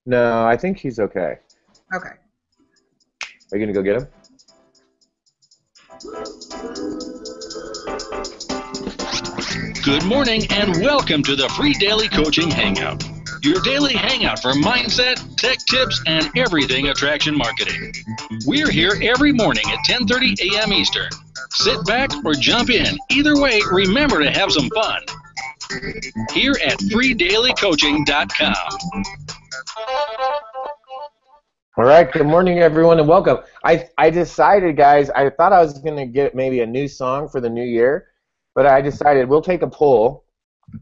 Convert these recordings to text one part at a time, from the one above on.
No, I think he's okay. Okay. Are you going to go get him? Good morning and welcome to the free daily coaching hangout. Your daily hangout for mindset, tech tips, and everything attraction marketing. We're here every morning at 10:30 a.m. Eastern. Sit back or jump in. Either way, remember to have some fun. Here at freedailycoaching.com. All right, good morning, everyone, and welcome. I decided, guys, I thought I was going to get maybe a new song for the new year, but I decided we'll take a poll,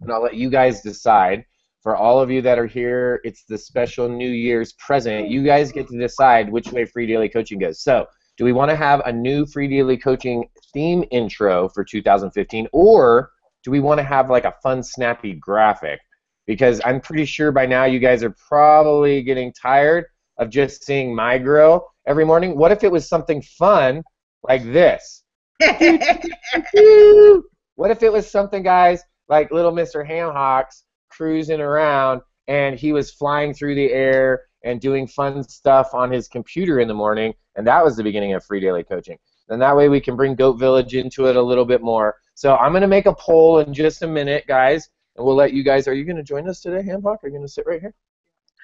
and I'll let you guys decide. For all of you that are here, it's the special New Year's present. You guys get to decide which way Free Daily Coaching goes. So, do we want to have a new Free Daily Coaching theme intro for 2015, or do we want to have like a fun, snappy graphic? Because I'm pretty sure by now you guys are probably getting tired of just seeing my grill every morning. What if it was something fun like this? What if it was something, guys, like little Mr. Hamhocks cruising around and he was flying through the air and doing fun stuff on his computer in the morning, and that was the beginning of Free Daily Coaching. And that way we can bring Goat Village into it a little bit more. So I'm going to make a poll in just a minute, guys, and we'll let you guys. Are you going to join us today, Hamhock? Are you going to sit right here?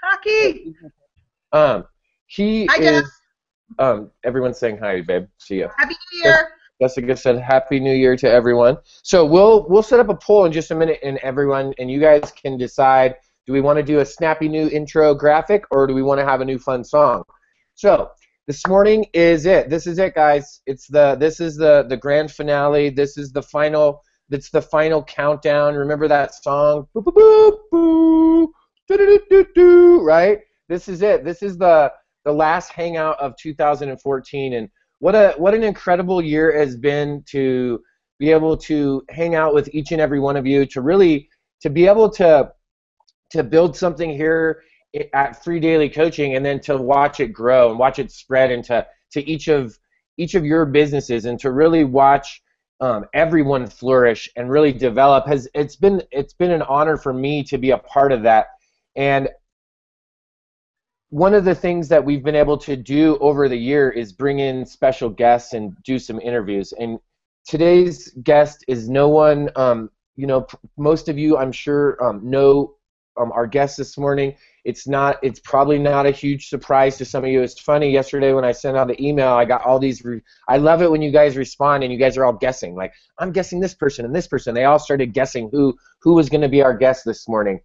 Hockey. He Hi, is. Jeff. Everyone's saying hi, babe. See you. Happy New Year. Jessica said Happy New Year to everyone. So we'll set up a poll in just a minute, and you guys can decide. Do we want to do a snappy new intro graphic, or do we want to have a new fun song? So this morning is it. This is it, guys. This is the grand finale. This is the final. It's the final countdown. Remember that song? Boop, boop, boop, boop. Do, do, do, do, right? This is it. This is the last hangout of 2014, and what an incredible year it has been to be able to hang out with each and every one of you, to be able to build something here at Free Daily Coaching, and then to watch it grow and watch it spread into each of your businesses, and to really watch everyone flourish and really develop. It's been an honor for me to be a part of that. And one of the things that we've been able to do over the year is bring in special guests and do some interviews. And today's guest is no one, most of you, I'm sure, know our guest this morning. It's probably not a huge surprise to some of you. It's funny, yesterday when I sent out the email, I got all these, I love it when you guys respond and you guys are all guessing. Like, I'm guessing this person and this person. They all started guessing who was going to be our guest this morning.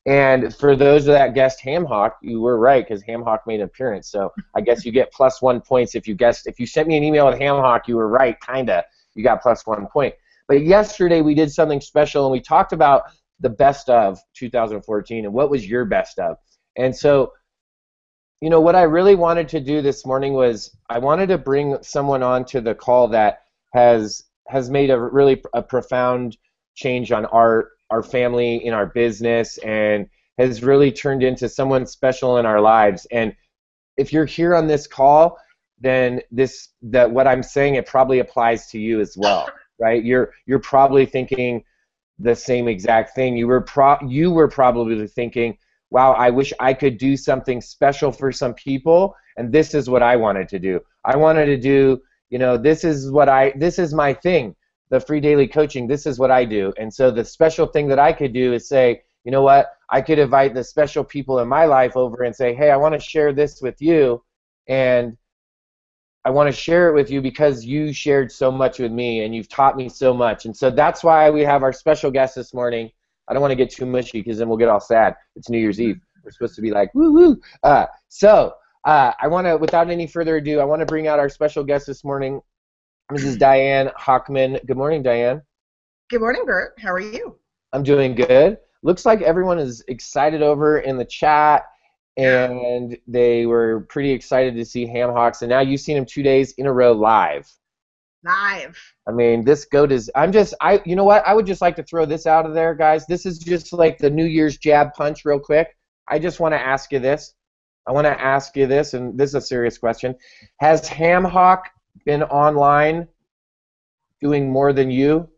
And for those that guessed Hamhock, you were right, because Hamhock made an appearance. So I guess you get +1 points if you guessed. If you sent me an email with Hamhock, you were right, kinda. You got +1 point. But yesterday we did something special, and we talked about the best of 2014 and what was your best of. And so, what I really wanted to do this morning was I wanted to bring someone on to the call that has made a profound change on our family, in our business, and has really turned into someone special in our lives. And if you're here on this call, then what I'm saying, it probably applies to you as well, right? You're probably thinking the same exact thing. You were probably thinking, wow, I wish I could do something special for some people, and this is what I wanted to do. I wanted to do, this is my thing. The Free Daily Coaching, this is what I do. And so the special thing that I could do is say, you know what, I could invite the special people in my life over and say, hey, I want to share this with you, and I want to share it with you because you shared so much with me and you've taught me so much. And so that's why we have our special guest this morning. I don't want to get too mushy because then we'll get all sad. It's New Year's Eve. We're supposed to be like, woo-woo. I want to, without any further ado, I want to bring out our special guest this morning, Mrs. Diane Hockman. Good morning, Diane. Good morning, Bert. How are you? I'm doing good. Looks like everyone is excited over in the chat, and they were pretty excited to see Hamhocks. And now you've seen him 2 days in a row live. Live. I mean, this goat is. You know what? I would just like to throw this out of there, guys. This is just like the New Year's jab punch, real quick. I just want to ask you this. And this is a serious question. Has Hamhock been online doing more than you?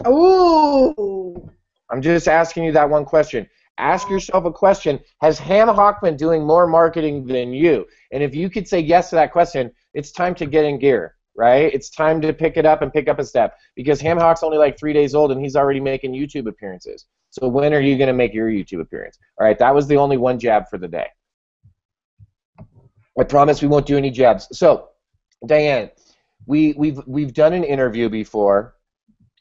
Oh. I'm just asking you that one question. Ask yourself a question. Has Hannah Hawk been doing more marketing than you? And if you could say yes to that question, it's time to get in gear, right? It's time to pick it up and pick up a step, because Ham Hawk's only like 3 days old and he's already making YouTube appearances. So when are you going to make your YouTube appearance? All right, that was the only one jab for the day. I promise we won't do any jabs. So, Diane, we've done an interview before,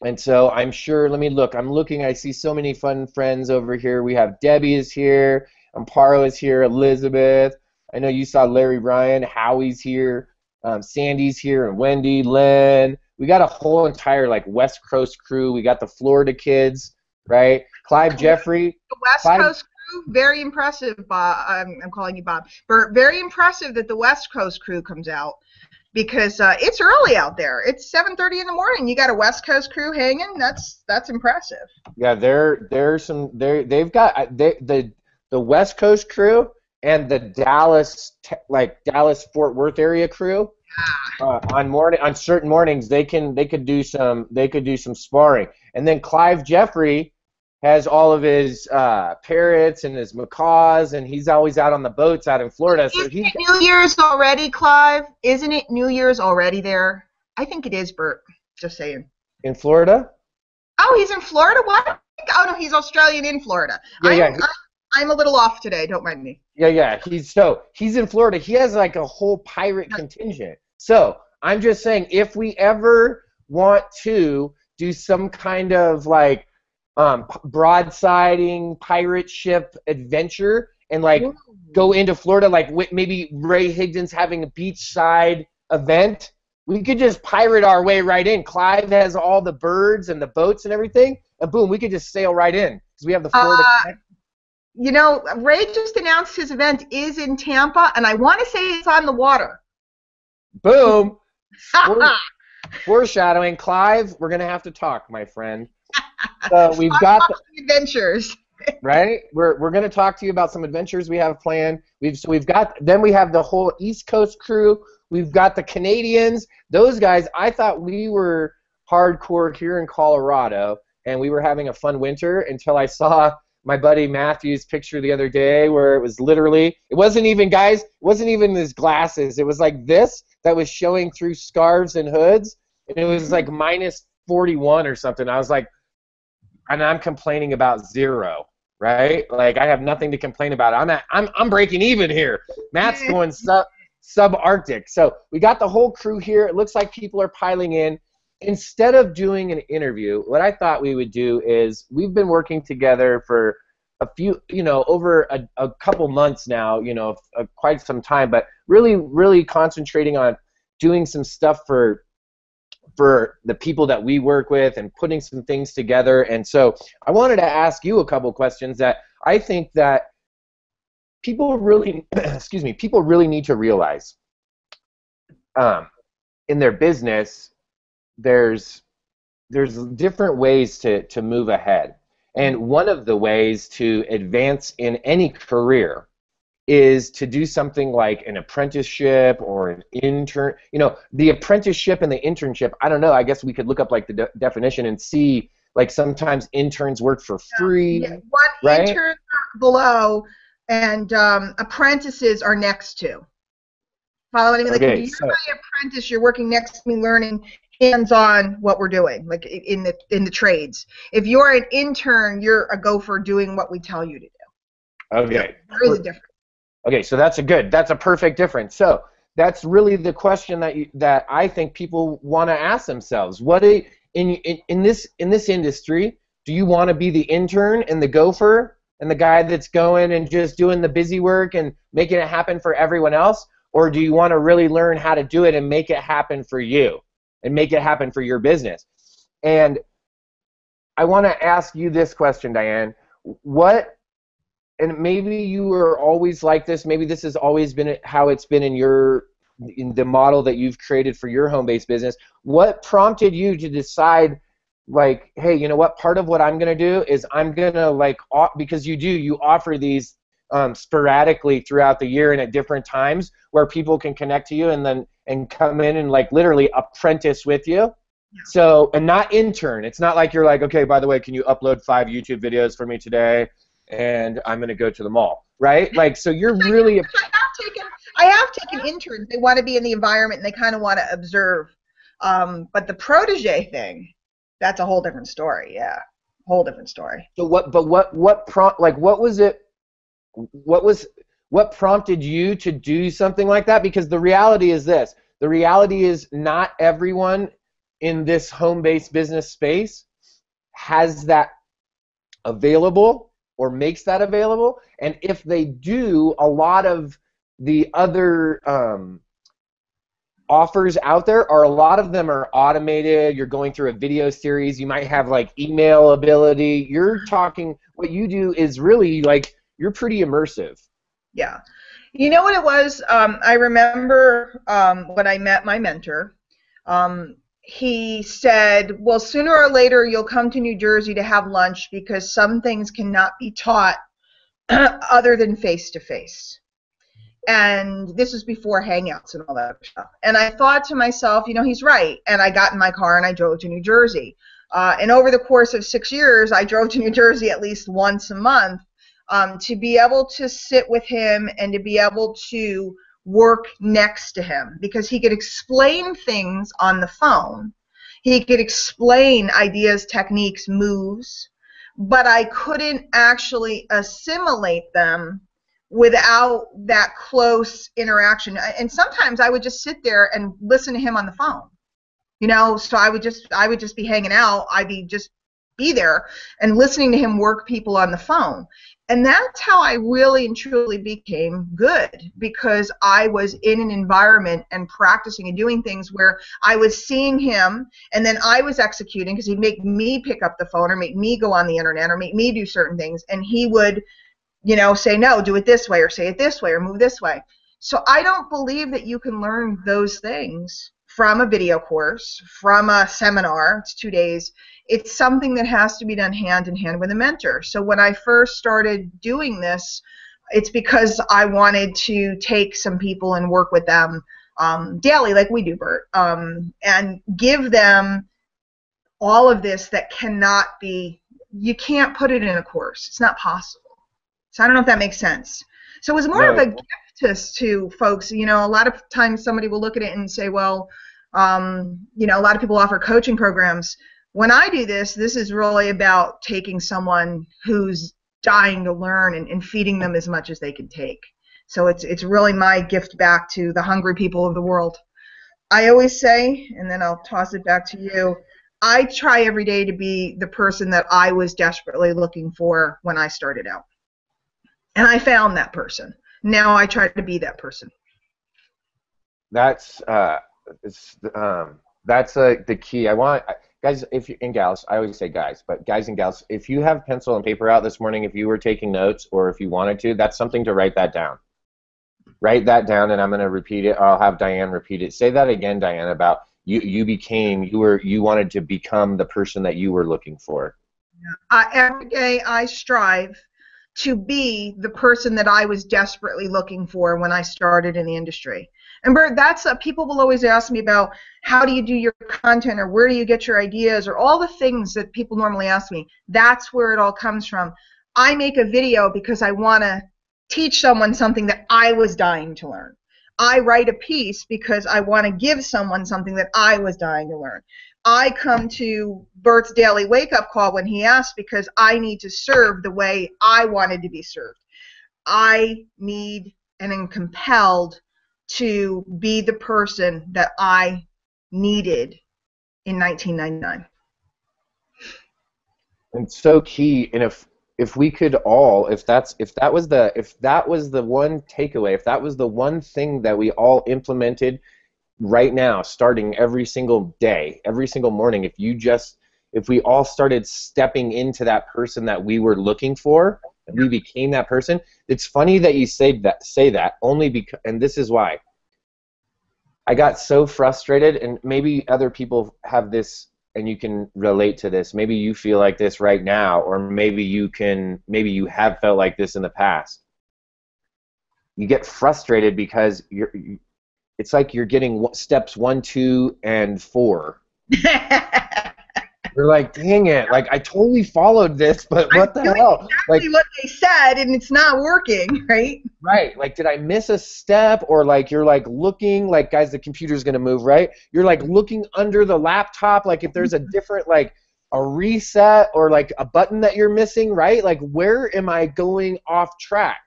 and so I'm sure. Let me look. I'm looking. I see so many fun friends over here. We have Debbie is here, Amparo is here, Elizabeth. I know you saw Larry Ryan. Howie's here. Sandy's here, and Wendy, Lynn. We got a whole entire like West Coast crew. We got the Florida kids, right? Clive Jeffrey. The West Coast crew, very impressive, Bob. I'm calling you Bob. Very impressive that the West Coast crew comes out, because it's early out there. It's 7:30 in the morning. You got a West Coast crew hanging. That's impressive. Yeah, they've got the West Coast crew and the Dallas Fort Worth area crew. On certain mornings they could do some sparring, and then Clive Jeffrey has all of his parrots and his macaws, and he's always out on the boats out in Florida. So Isn't it New Year's already, Clive? Isn't it New Year's already there? I think it is, Bert. Just saying. In Florida? Oh, he's in Florida? What? Oh no, he's Australian in Florida. Yeah, I'm a little off today. Don't mind me. Yeah. He's in Florida. He has like a whole pirate contingent. So I'm just saying, if we ever want to do some kind of like broadsiding pirate ship adventure and like go into Florida, like maybe Ray Higdon's having a beachside event, we could just pirate our way right in. Clive has all the birds and the boats and everything, and boom, we could just sail right in because we have the Florida Connect. You know, Ray just announced his event is in Tampa, and I want to say it's on the water. Boom. Foreshadowing. Clive, we're going to have to talk, my friend. So we've got the adventures. Right? We're going to talk to you about some adventures we have planned. We have the whole East Coast crew. We've got the Canadians. Those guys, I thought we were hardcore here in Colorado, and we were having a fun winter until I saw my buddy Matthew's picture the other day, where it was literally, it wasn't even his glasses. It was like this that was showing through scarves and hoods, and it was like minus 41 or something. I was like, and I'm complaining about zero, right? Like I have nothing to complain about. I'm breaking even here. Matt's going subarctic. So we got the whole crew here. It looks like people are piling in. Instead of doing an interview, what I thought we would do is, we've been working together for a few, over a couple months now, quite some time, but really concentrating on doing some stuff for the people that we work with and putting some things together. And so I wanted to ask you a couple questions that I think that people really, people really need to realize in their business. There's different ways to move ahead, and one of the ways to advance in any career is to do something like an apprenticeship or an intern. The apprenticeship and the internship, I don't know, I guess we could look up like the definition and see, like sometimes interns work for free. Yeah. One right? intern below, and apprentices are next to. Follow what I mean? Like if you're my apprentice, you're working next to me learning hands-on what we're doing, like in the trades. If you're an intern, you're a gopher doing what we tell you to do. Okay. There is a difference. Okay, so that's a perfect difference. So that's really the question that I think people want to ask themselves. What in this industry, do you want to be the intern and the gopher and the guy that's going and just doing the busy work and making it happen for everyone else, or do you want to really learn how to do it and make it happen for you and make it happen for your business? And I want to ask you this question, Diane. And maybe you were always like this. Maybe this has always been how it's been in the model that you've created for your home-based business. What prompted you to decide, like, hey, you know what? Part of what I'm going to do is I'm going to, because you offer these sporadically throughout the year and at different times where people can connect to you and come in and literally apprentice with you. Yeah. So, and not intern. It's not like you're like, okay, by the way, can you upload 5 YouTube videos for me today? and I'm going to go to the mall, right? Like, so you're really... I have taken interns. They want to be in the environment, and they kind of want to observe. But the protege thing, that's a whole different story. Yeah, whole different story. So what prompted you to do something like that? Because the reality is this. The reality is not everyone in this home-based business space has that available or makes that available. And if they do, a lot of the other offers out there a lot of them are automated. You're going through a video series. You might have like email ability. You're talking, what you do is really like, you're pretty immersive. Yeah. You know what it was? I remember when I met my mentor, he said, well, sooner or later you'll come to New Jersey to have lunch because some things cannot be taught other than face-to-face. And this was before Hangouts and all that stuff. And I thought to myself, you know, he's right. And I got in my car and I drove to New Jersey. And over the course of 6 years, I drove to New Jersey at least once a month to be able to sit with him and to be able to work next to him, because he could explain things on the phone. He could explain ideas, techniques, moves, but I couldn't actually assimilate them without that close interaction. And sometimes I would just sit there and listen to him on the phone, you know. So I would just be hanging out. I'd be there and listening to him work people on the phone. And that's how I really and truly became good, because I was in an environment and practicing and doing things where I was seeing him and then I was executing, because he'd make me pick up the phone or make me go on the internet or make me do certain things, and he would, you know, say, no, do it this way, or say it this way, or move this way. So I don't believe that you can learn those things from a video course, from a seminar. It's 2 days. It's something that has to be done hand in hand with a mentor. So when I first started doing this, it's because I wanted to take some people and work with them daily, like we do, Bert, and give them all of this that cannot be, you can't put it in a course. It's not possible. So I don't know if that makes sense. So it was more of a gift to folks. You know, a lot of times somebody will look at it and say, well, you know, a lot of people offer coaching programs. When I do this, this is really about taking someone who's dying to learn and feeding them as much as they can take. So it's really my gift back to the hungry people of the world. I always say, and then I'll toss it back to you, I try every day to be the person that I was desperately looking for when I started out. And I found that person. Now I try to be that person. That's the key. I want, guys, if you, and gals, I always say guys, but guys and gals, if you have pencil and paper out this morning, if you were taking notes or if you wanted to, that's something to write that down. Write that down, and I'm going to repeat it. I'll have Diane repeat it. Say that again, Diane, about you wanted to become the person that you were looking for. Every day I strive to be the person that I was desperately looking for when I started in the industry. And Bert, that's people will always ask me about how do you do your content, or where do you get your ideas, or all the things that people normally ask me. That's where it all comes from. I make a video because I want to teach someone something that I was dying to learn. I write a piece because I want to give someone something that I was dying to learn. I come to Bert's daily wake-up call when he asks because I need to serve the way I wanted to be served. I need and am compelled to be the person that I needed in 1999. And so key. And if we could all, if that was the one takeaway, if that was the one thing that we all implemented right now, starting every single day, every single morning, if we all started stepping into that person that we were looking for, and we became that person. It's funny that you say that only because, and this is why. I got so frustrated, and maybe other people have this, and you can relate to this. Maybe you feel like this right now, or maybe you have felt like this in the past. You get frustrated because it's like you're getting steps 1, 2, and 4. You're like, dang it, like I totally followed this, but what the hell? Exactly what they said, and it's not working, right? Right, like did I miss a step? Or like you're like looking, like guys, the computer's gonna move, right? You're like looking under the laptop, like if there's a different, like a reset or like a button that you're missing, right? Like where am I going off track?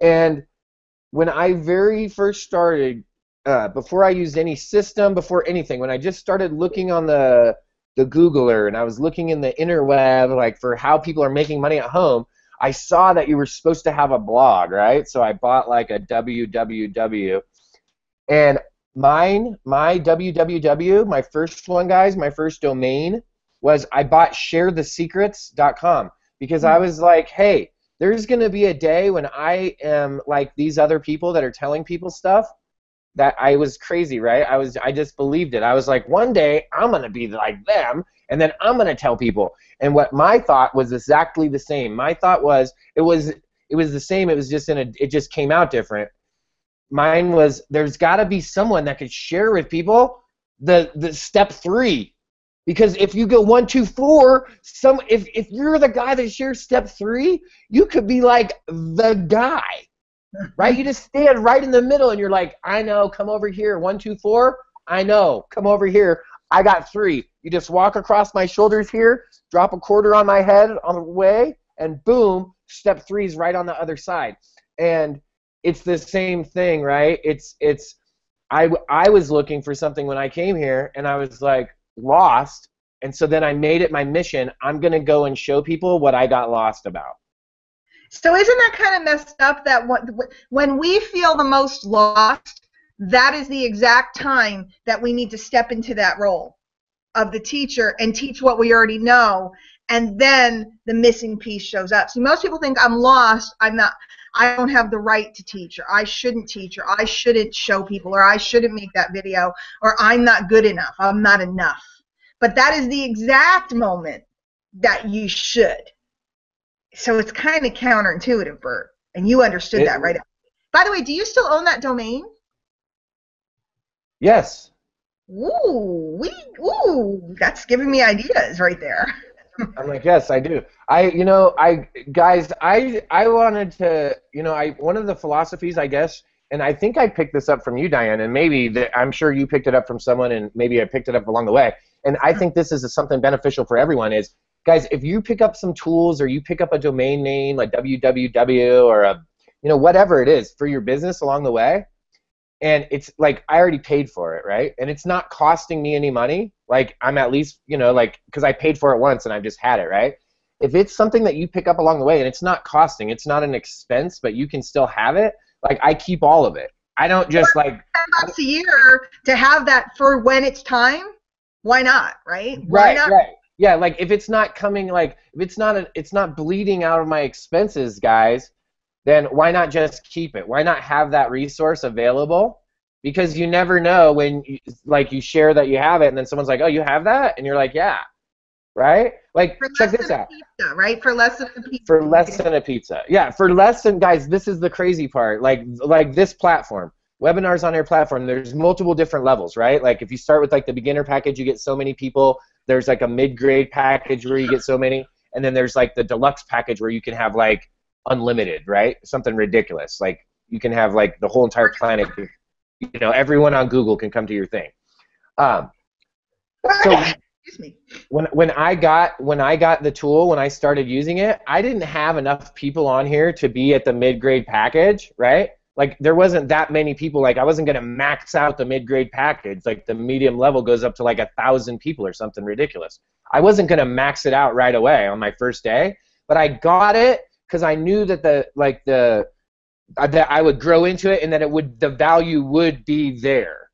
And when I very first started, before I used any system, before anything, when I just started looking on the Googler and I was looking in the interweb, like for how people are making money at home, I saw that you were supposed to have a blog, right? So I bought like a www, and my www, my first one, guys, my first domain was I bought sharethesecrets.com because I was like, hey, there's going to be a day when I am like these other people that are telling people stuff that I was crazy, right? I just believed it. I was like, one day I'm going to be like them, and then I'm going to tell people. And what my thought was exactly the same. My thought was it was the same. It was just it just came out different. Mine was there's got to be someone that could share with people the step 3. Because if you go 1, 2, 4, if you're the guy that shares step 3, you could be like the guy, right? You just stand right in the middle and you're like, I know, come over here. 1, 2, 4, I know, come over here. I got 3. You just walk across my shoulders here, drop a quarter on my head on the way, and boom, step 3 is right on the other side. And it's the same thing, right? I was looking for something when I came here, and I was like, lost, and so then I made it my mission. I'm gonna go and show people what I got lost about. So isn't that kind of messed up that when we feel the most lost, that is the exact time that we need to step into that role of the teacher and teach what we already know, and then the missing piece shows up. See, most people think I'm lost, I don't have the right to teach, or I shouldn't teach, or I shouldn't show people, or I shouldn't make that video, or I'm not good enough, I'm not enough. But that is the exact moment that you should. So it's kind of counterintuitive, Bert, and you understood that, right? By the way, do you still own that domain? Yes. Ooh, that's giving me ideas right there. I'm like, yes, I do. Guys, I wanted to, one of the philosophies, I guess, and I think I picked this up from you, Diane, and maybe I'm sure you picked it up from someone, and maybe I picked it up along the way. And I think this is something beneficial for everyone is, guys, if you pick up some tools or you pick up a domain name like www or whatever it is for your business along the way, and it's like I already paid for it, right? And it's not costing me any money. Like I'm at least, because I paid for it once and I've just had it, right? If it's something that you pick up along the way and it's not costing, it's not an expense, but you can still have it, like I keep all of it. I don't just like $10 a year to have that for when it's time. Why not, right? Why not? Right. Yeah, like if it's not coming, like if it's not bleeding out of my expenses, guys, then why not just keep it? Why not have that resource available? Because you never know when you share that you have it, and then someone's like, "Oh, you have that?" And you're like, "Yeah." Right? Like, check this out. Pizza, right? For less than a pizza. For less than a pizza. Yeah, for less than, guys, this is the crazy part. Like this platform, webinars on your platform, there's multiple different levels, right? Like if you start with like the beginner package, you get so many people. There's like a mid-grade package where you get so many, and then there's like the deluxe package where you can have like unlimited, right? Something ridiculous. Like you can have like the whole entire planet. Everyone on Google can come to your thing. So when I got the tool, when I started using it, I didn't have enough people on here to be at the mid-grade package, right? Like there wasn't that many people. Like I wasn't gonna max out the mid-grade package. Like the medium level goes up to like 1,000 people or something ridiculous. I wasn't gonna max it out right away on my first day, but I got it because I knew that that I would grow into it and that the value would be there,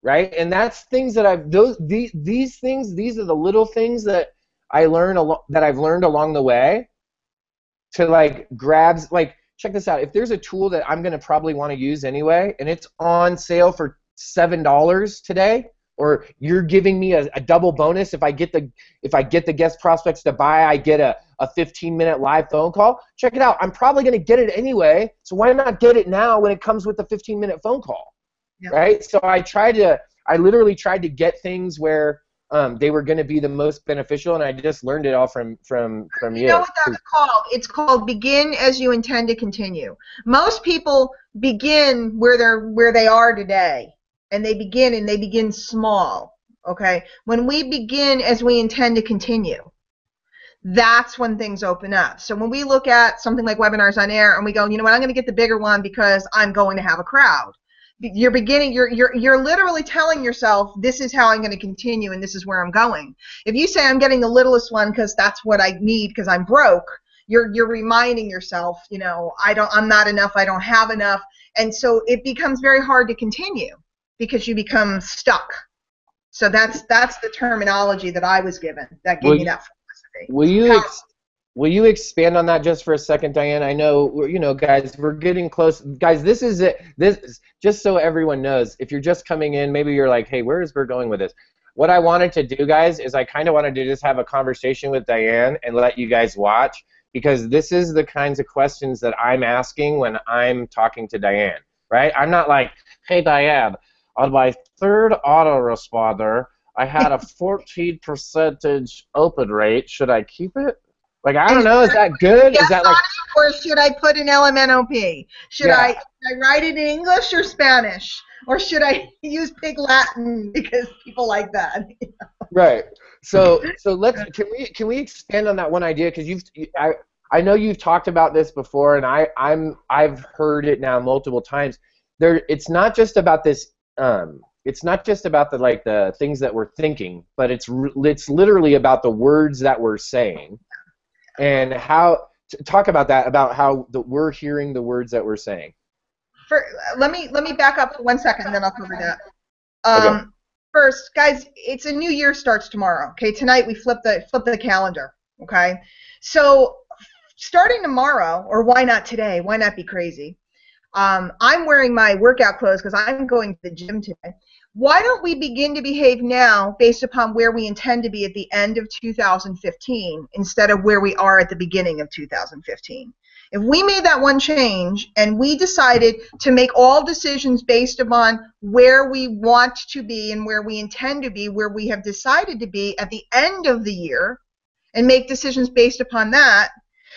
right? And that's things that these things, these are the little things that I've learned along the way to like grabs. Like check this out. If there's a tool that I'm gonna probably want to use anyway, and it's on sale for $7 today, or you're giving me a double bonus if I get the guest prospects to buy, I get a 15-minute live phone call. Check it out. I'm probably going to get it anyway, so why not get it now when it comes with the 15-minute phone call, right? So I literally tried to get things where they were going to be the most beneficial, and I just learned it all from you. You know what that's called? It's called begin as you intend to continue. Most people begin where they are today, and they begin small. Okay, when we begin as we intend to continue, that's when things open up. So when we look at something like webinars on air, and we go, you know what, I'm going to get the bigger one because I'm going to have a crowd. You're literally telling yourself, this is how I'm going to continue and this is where I'm going. If you say I'm getting the littlest one because that's what I need because I'm broke, you're reminding yourself, you know, I'm not enough, I don't have enough, and so it becomes very hard to continue because you become stuck. So that's the terminology that I was given that gave me that philosophy. Will you expand on that just for a second, Diane? I know, you know, guys, we're getting close. Guys, this is it. This is, just so everyone knows, if you're just coming in, maybe you're like, hey, where is Bert going with this? What I wanted to do, guys, is I kind of wanted to just have a conversation with Diane and let you guys watch, because this is the kinds of questions that I'm asking when I'm talking to Diane, right? I'm not like, hey, Diane, on my third autoresponder, I had a 14% open rate. Should I keep it? Like, I don't know, is that good? Is that like, or should I put an LMNOP? Should I write it in English or Spanish? Or should I use Pig Latin because people like that? Right. So can we expand on that one idea, because I know you've talked about this before, and I've heard it now multiple times. It's not just about this. It's not just about the things that we're thinking, but it's literally about the words that we're saying. And how talk about that, about how we're hearing the words that we're saying. Let me back up for 1 second, and then I'll cover that. Okay. First, guys, it's a new year starts tomorrow. Okay, tonight we flip the calendar. Okay, so starting tomorrow, or why not today? Why not be crazy? I'm wearing my workout clothes because I'm going to the gym today. Why don't we begin to behave now based upon where we intend to be at the end of 2015 instead of where we are at the beginning of 2015? If we made that one change and we decided to make all decisions based upon where we want to be and where we intend to be, where we have decided to be at the end of the year, and make decisions based upon that.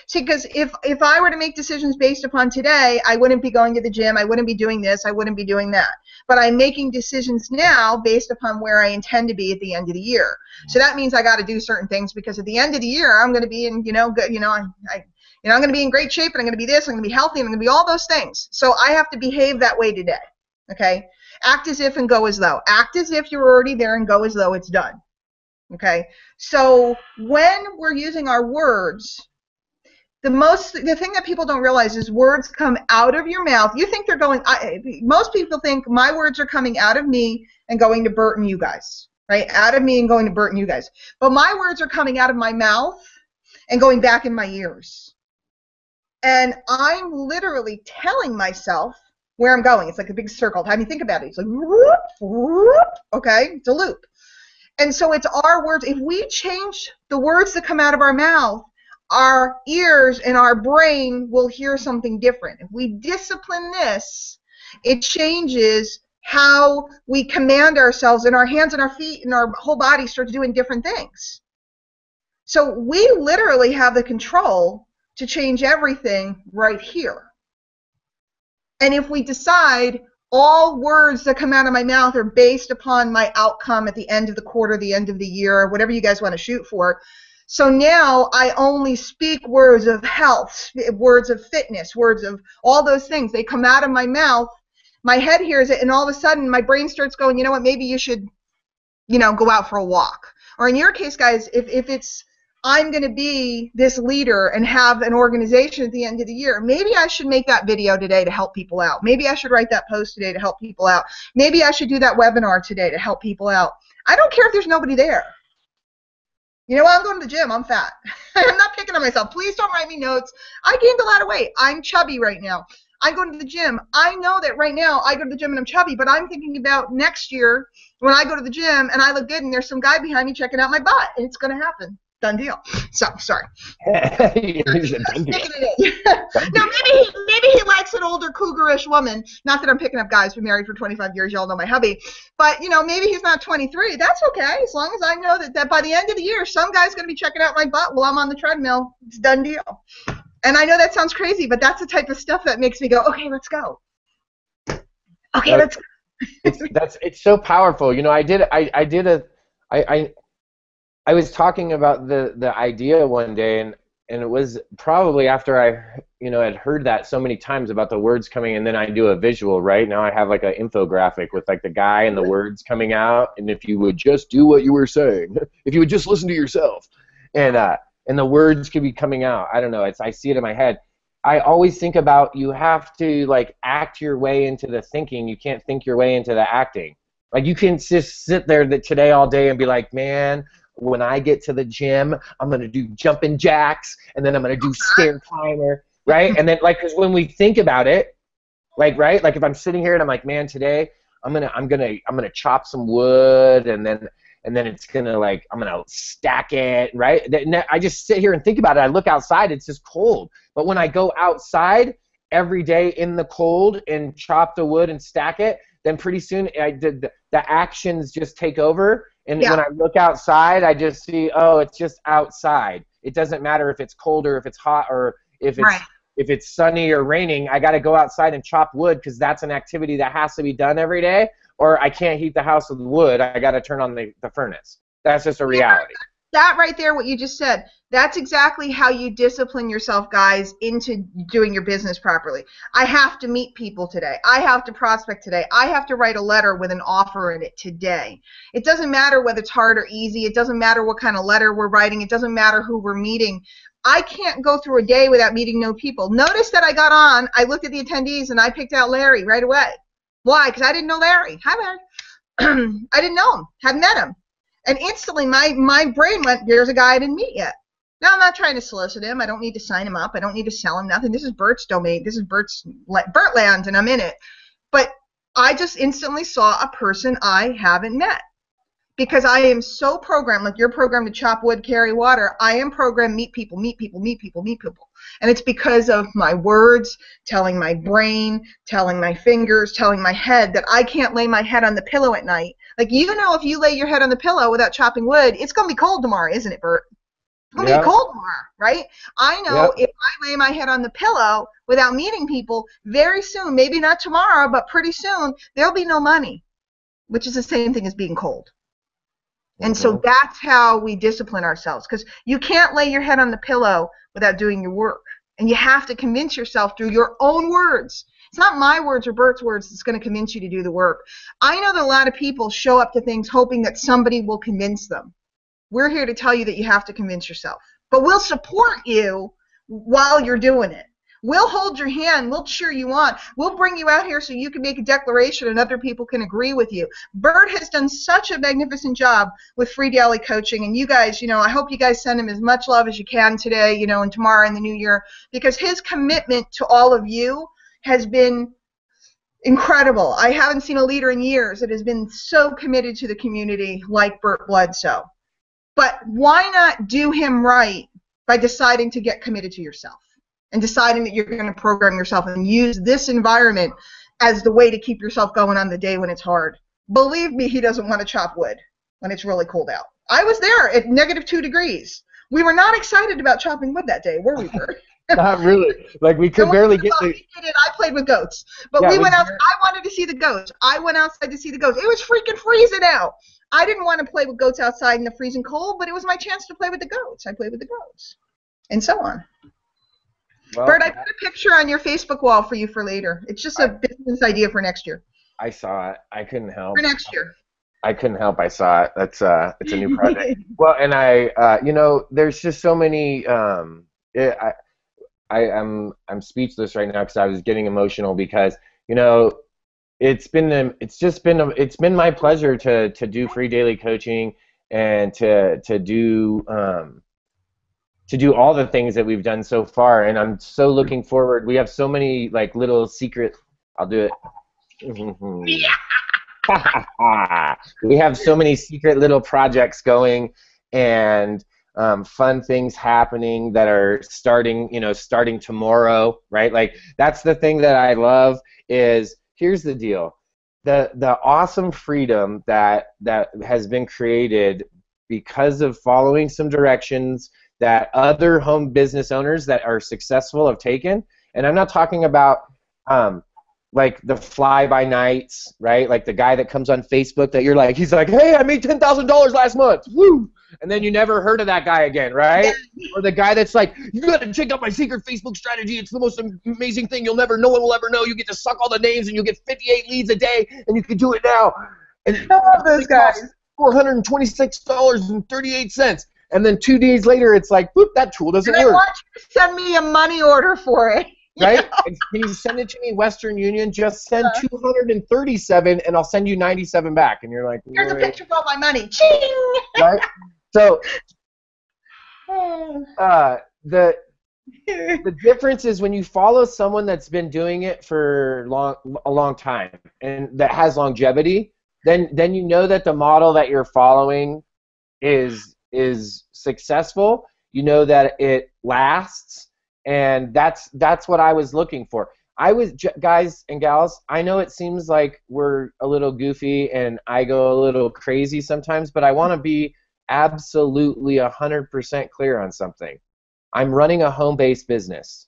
See, because if I were to make decisions based upon today, I wouldn't be going to the gym, I wouldn't be doing this, I wouldn't be doing that. But I'm making decisions now based upon where I intend to be at the end of the year. So that means I got to do certain things, because at the end of the year, I'm going to be in, I'm going to be in great shape, and I'm going to be this, I'm going to be healthy, and I'm going to be all those things. So I have to behave that way today. Okay? Act as if and go as though. Act as if you're already there and go as though it's done. Okay? So when we're using our words, the thing that people don't realize is words come out of your mouth. You think they're going, most people think my words are coming out of me and going to Bert and you guys, right? Out of me and going to Bert and you guys. But my words are coming out of my mouth and going back in my ears. And I'm literally telling myself where I'm going. It's like a big circle. How do you think about it? It's like, whoop, whoop, okay? It's a loop. And so it's our words. If we change the words that come out of our mouth, our ears and our brain will hear something different. If we discipline this, it changes how we command ourselves, and our hands and our feet and our whole body starts doing different things. So we literally have the control to change everything right here. And if we decide all words that come out of my mouth are based upon my outcome at the end of the quarter, the end of the year, whatever you guys want to shoot for, so now I only speak words of health, words of fitness, words of all those things. They come out of my mouth, my head hears it, and all of a sudden my brain starts going, you know what, maybe you should, go out for a walk. Or in your case, guys, if it's I'm going to be this leader and have an organization at the end of the year, maybe I should make that video today to help people out. Maybe I should write that post today to help people out. Maybe I should do that webinar today to help people out. I don't care if there's nobody there. You know what? I'm going to the gym. I'm fat. I'm not picking on myself. Please don't write me notes. I gained a lot of weight. I'm chubby right now. I'm going to the gym. I know that right now I go to the gym and I'm chubby, but I'm thinking about next year when I go to the gym and I look good and there's some guy behind me checking out my butt, and it's going to happen. Done deal. So, sorry. Done deal. No, maybe he likes it good older cougarish woman. Not that I'm picking up guys. Been married for 25 years. Y'all know my hubby. But, you know, maybe he's not 23. That's okay. As long as I know that by the end of the year, some guy's going to be checking out my butt while I'm on the treadmill. It's a done deal. And I know that sounds crazy, but that's the type of stuff that makes me go, okay, let's go. Okay, let's go. It's so powerful. You know, I was talking about the idea one day, and it was probably after I, you know, had heard that so many times about the words coming, and then I do a visual, right? Now I have like an infographic with like the guy and the words coming out, and if you would just do what you were saying, if you would just listen to yourself, and the words could be coming out. I don't know. I see it in my head. I always think about you have to like act your way into the thinking. You can't think your way into the acting. Like you can just sit there today all day and be like, man, when I get to the gym, I'm going to do jumping jacks, and then I'm going to do stair climber, right? And then, like, because when we think about it, like, right, like if I'm sitting here and I'm like, man, today I'm gonna chop some wood, and then it's gonna, like, I'm gonna stack it, right? I just sit here and think about it. I look outside, it's just cold. But when I go outside every day in the cold and chop the wood and stack it, then pretty soon the actions just take over. And when I look outside, I just see, oh, it's just outside. It doesn't matter if it's cold or if it's hot or if it's sunny or raining. I got to go outside and chop wood because that's an activity that has to be done every day, or I can't heat the house with wood. I got to turn on the furnace. That's just a reality. That right there, what you just said, that's exactly how you discipline yourself, guys, into doing your business properly. I have to meet people today. I have to prospect today. I have to write a letter with an offer in it today. It doesn't matter whether it's hard or easy. It doesn't matter what kind of letter we're writing. It doesn't matter who we're meeting. I can't go through a day without meeting no people. Notice that I got on, I looked at the attendees, and I picked out Larry right away. Why? Because I didn't know Larry. Hi, Larry. I didn't know him. Hadn't met him. And instantly my brain went, there's a guy I didn't meet yet. Now, I'm not trying to solicit him. I don't need to sign him up. I don't need to sell him nothing. This is Bert's domain. This is Bertland, and I'm in it. But I just instantly saw a person I haven't met. Because I am so programmed, like you're programmed to chop wood, carry water, I am programmed meet people, meet people, meet people, meet people. And it's because of my words, telling my brain, telling my fingers, telling my head that I can't lay my head on the pillow at night. Like, you know, if you lay your head on the pillow without chopping wood, it's going to be cold tomorrow, isn't it, Bert? It's going to be cold tomorrow, right? I know if I lay my head on the pillow without meeting people, very soon, maybe not tomorrow, but pretty soon, there'll be no money, which is the same thing as being cold. And so that's how we discipline ourselves, because you can't lay your head on the pillow without doing your work. And you have to convince yourself through your own words. It's not my words or Bert's words that's going to convince you to do the work. I know that a lot of people show up to things hoping that somebody will convince them. We're here to tell you that you have to convince yourself. But we'll support you while you're doing it. We'll hold your hand. We'll cheer you on. We'll bring you out here so you can make a declaration and other people can agree with you. Bert has done such a magnificent job with Free Daily Coaching. And you guys, you know, I hope you guys send him as much love as you can today, you know, and tomorrow and the new year, because his commitment to all of you has been incredible. I haven't seen a leader in years that has been so committed to the community like Bert Bledsoe. But why not do him right by deciding to get committed to yourself? And deciding that you're going to program yourself and use this environment as the way to keep yourself going on the day when it's hard. Believe me, he doesn't want to chop wood when it's really cold out. I was there at -2 degrees. We were not excited about chopping wood that day, were we, Bert? Not really. Like, we could barely get the... I played with goats. But we went out. I wanted to see the goats. I went outside to see the goats. It was freaking freezing out. I didn't want to play with goats outside in the freezing cold, but it was my chance to play with the goats. I played with the goats. And so on. Well, Bert, I put a picture on your Facebook wall for you for later. It's just a business idea for next year. I saw it. I couldn't help. For next year. I couldn't help. I saw it. It's a new project. Well, and you know, there's just so many. I'm speechless right now because I was getting emotional because, you know, it's been my pleasure to do Free Daily Coaching and to do all the things that we've done so far, and I'm so looking forward. We have so many like little secret. I'll do it. We have so many secret little projects going, and fun things happening that are starting tomorrow, right? Like that's the thing that I love is, here's the deal. The awesome freedom that has been created because of following some directions that other home business owners that are successful have taken. And I'm not talking about like the fly-by-nights, right? Like the guy that comes on Facebook that you're like, he's like, hey, I made $10,000 last month, woo! And then you never heard of that guy again, right? Or the guy that's like, you got to check out my secret Facebook strategy. It's the most amazing thing. No one will ever know. You get to suck all the names, and you get 58 leads a day, and you can do it now. And I love those guys. $426.38. And then 2 days later, it's like, boop, that tool doesn't work. I want you to send me a money order for it. Right? And can you send it to me, Western Union? Just send 237, and I'll send you 97 back. And you're like, here's a picture of all my money. Ching! Right? So the difference is when you follow someone that's been doing it for a long time and that has longevity, then you know that the model that you're following is successful. You know that it lasts. And that's what I was looking for. Guys and gals, I know it seems like we're a little goofy and I go a little crazy sometimes, but I want to be absolutely 100% clear on something. I'm running a home-based business.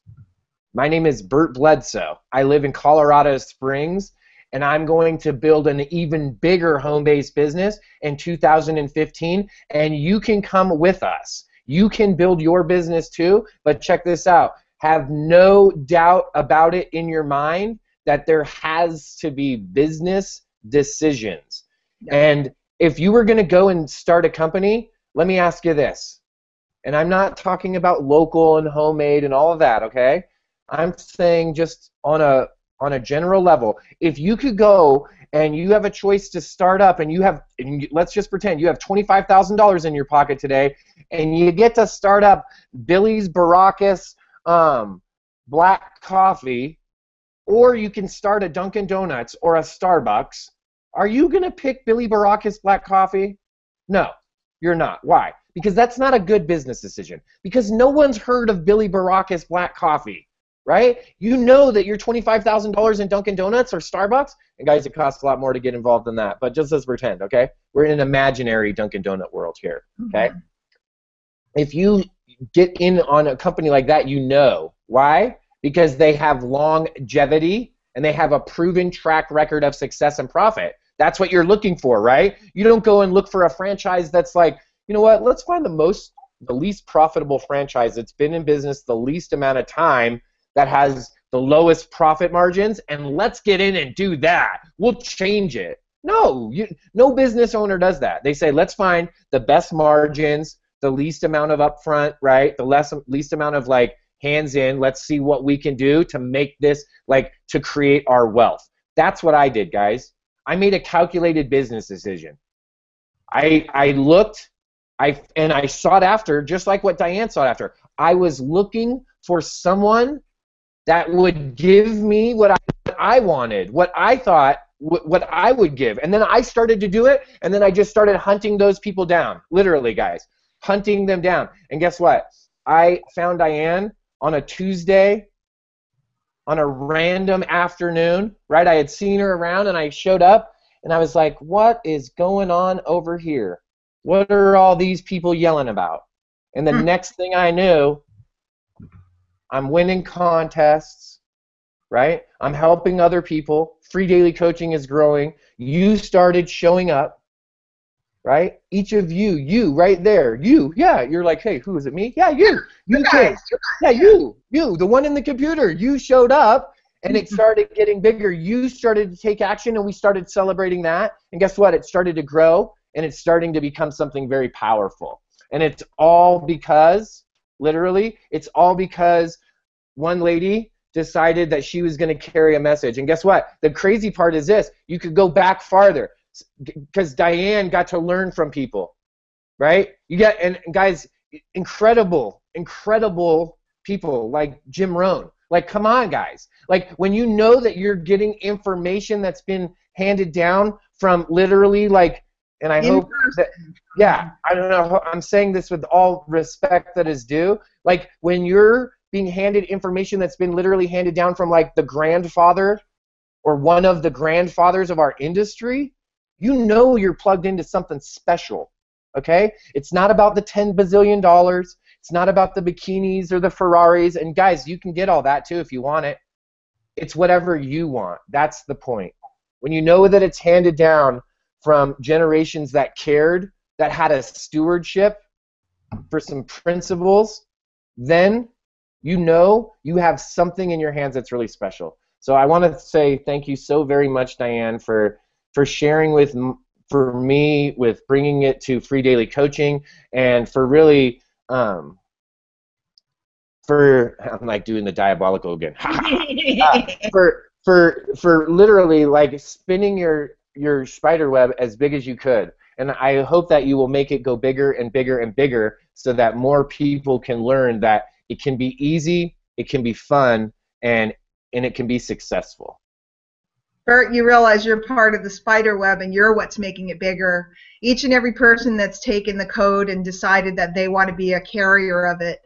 My name is Bert Bledsoe. I live in Colorado Springs, and I'm going to build an even bigger home-based business in 2015, and you can come with us. You can build your business too, but check this out. Have no doubt about it in your mind that there has to be business decisions. And if you were going to go and start a company, let me ask you this. And I'm not talking about local and homemade and all of that, okay? I'm saying just on a general level. If you could go and you have a choice to start up and let's just pretend you have $25,000 in your pocket today and you get to start up Billy's Baracus black coffee, or you can start a Dunkin' Donuts or a Starbucks, are you going to pick Billy Baracus black coffee? No, you're not. Why? Because that's not a good business decision. Because no one's heard of Billy Baracus black coffee. Right? You know that your $25,000 in Dunkin' Donuts or Starbucks, and guys, it costs a lot more to get involved in that, but just let's pretend, okay? We're in an imaginary Dunkin' Donut world here, okay? Mm-hmm. If you get in on a company like that, you know. Why? Because they have longevity and they have a proven track record of success and profit. That's what you're looking for, right? You don't go and look for a franchise that's like, you know what, let's find the least profitable franchise that's been in business the least amount of time, that has the lowest profit margins, and let's get in and do that. We'll change it. No, no business owner does that. They say, let's find the best margins, the least amount of upfront, right? The least amount of like hands in. Let's see what we can do to make this, like, to create our wealth. That's what I did, guys. I made a calculated business decision. I looked, and I sought after, just like what Diane sought after. I was looking for someone that would give me what I wanted, what I thought, what I would give. And then I started to do it, and then I just started hunting those people down, literally, guys, hunting them down. And guess what? I found Diane on a Tuesday, on a random afternoon, right? I had seen her around, and I showed up, and I was like, what is going on over here? What are all these people yelling about? And the next thing I knew, I'm winning contests, right? I'm helping other people. Free daily coaching is growing. You started showing up, right? Each of you right there, yeah, you're like, hey, who is it, me? Yeah, you guys. Yeah, you, the one in the computer. You showed up, and it started getting bigger. You started to take action, and we started celebrating that. And guess what? It started to grow, and it's starting to become something very powerful. And it's all because, literally, it's all because one lady decided that she was going to carry a message. And guess what? The crazy part is this. You could go back farther because Diane got to learn from people, right? And guys, incredible people like Jim Rohn. Like, come on, guys. Like, when you know that you're getting information that's been handed down from literally, like, And I hope that, yeah, I don't know, I'm saying this with all respect that is due. Like, when you're being handed information that's been literally handed down from, like, the grandfather or one of the grandfathers of our industry, you know you're plugged into something special, okay? It's not about the $10 bazillion. It's not about the bikinis or the Ferraris. And, guys, you can get all that, too, if you want it. It's whatever you want. That's the point. When you know that it's handed down from generations that cared, that had a stewardship for some principles, then you know you have something in your hands that's really special. So I want to say thank you so very much, Diane, for sharing with me, with bringing it to Free Daily Coaching, and for really I'm like doing the diabolical again. For literally like spinning your spider web as big as you could. And I hope that you will make it go bigger and bigger and bigger so that more people can learn that it can be easy, it can be fun, and it can be successful. Bert, you realize you're part of the spider web and you're what's making it bigger. Each and every person that's taken the code and decided that they want to be a carrier of it,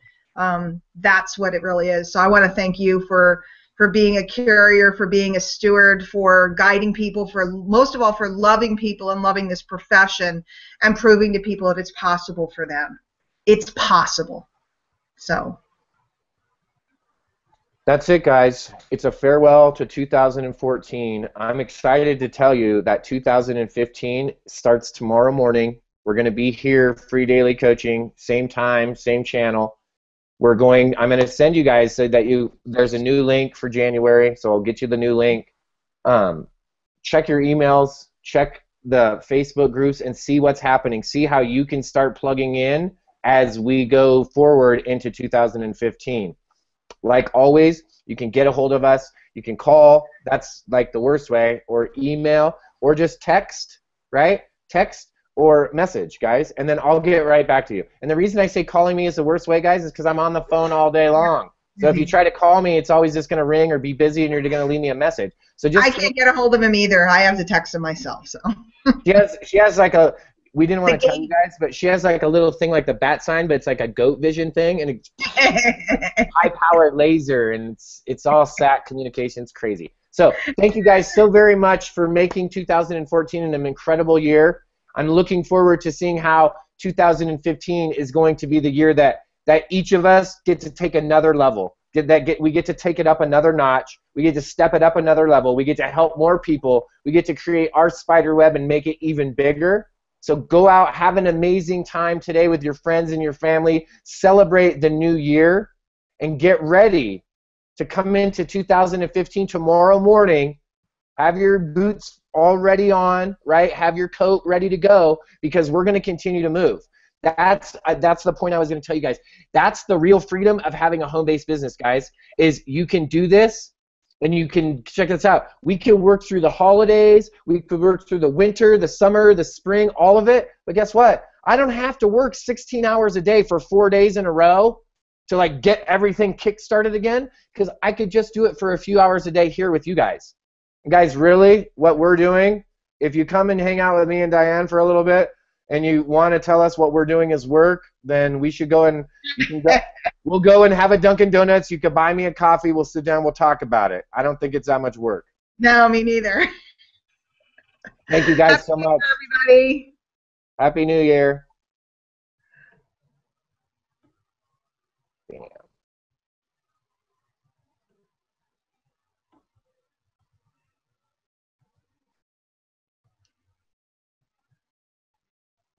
that's what it really is. So I want to thank you for being a carrier, for being a steward, for guiding people, for most of all for loving people and loving this profession and proving to people that it's possible for them. It's possible. So that's it, guys. It's a farewell to 2014. I'm excited to tell you that 2015 starts tomorrow morning. We're going to be here, Free Daily Coaching, same time, same channel. I'm going to send you guys so that there's a new link for January, so I'll get you the new link. Check your emails, check the Facebook groups, and see what's happening. See how you can start plugging in as we go forward into 2015. Like always, you can get a hold of us. You can call. That's like the worst way, or email, or just text, right? Text or message, guys, and then I'll get right back to you. And the reason I say calling me is the worst way, guys, is because I'm on the phone all day long. So if you try to call me, it's always just going to ring or be busy, and you're going to leave me a message. So I can't get a hold of him either. I have to text him myself. So she has like a, we didn't want to tell you guys, but she has like a little thing like the bat sign, but it's like a goat vision thing, and it's high-powered laser, and it's all SAT communications, crazy. So thank you guys so very much for making 2014 an incredible year. I'm looking forward to seeing how 2015 is going to be the year that each of us get to take another level. We get to take it up another notch. We get to step it up another level. We get to help more people. We get to create our spider web and make it even bigger. So go out, have an amazing time today with your friends and your family. Celebrate the new year, and get ready to come into 2015 tomorrow morning. Have your boots already on, right? Have your coat ready to go, because we're going to continue to move. That's the point I was going to tell you guys. That's the real freedom of having a home-based business, guys, is you can do this, and you can, check this out, we can work through the holidays, we could work through the winter, the summer, the spring, all of it, but guess what? I don't have to work 16 hours a day for 4 days in a row to like get everything kick-started again, because I could just do it for a few hours a day here with you guys. Guys, really, what we're doing, if you come and hang out with me and Diane for a little bit and you want to tell us what we're doing is work, then we should go and we'll go and have a Dunkin' Donuts. You could buy me a coffee. We'll sit down. We'll talk about it. I don't think it's that much work. No, me neither. Thank you guys so much. Everybody. Happy New Year.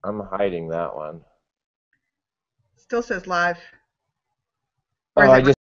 I'm hiding that one. Still says live. Oh, I just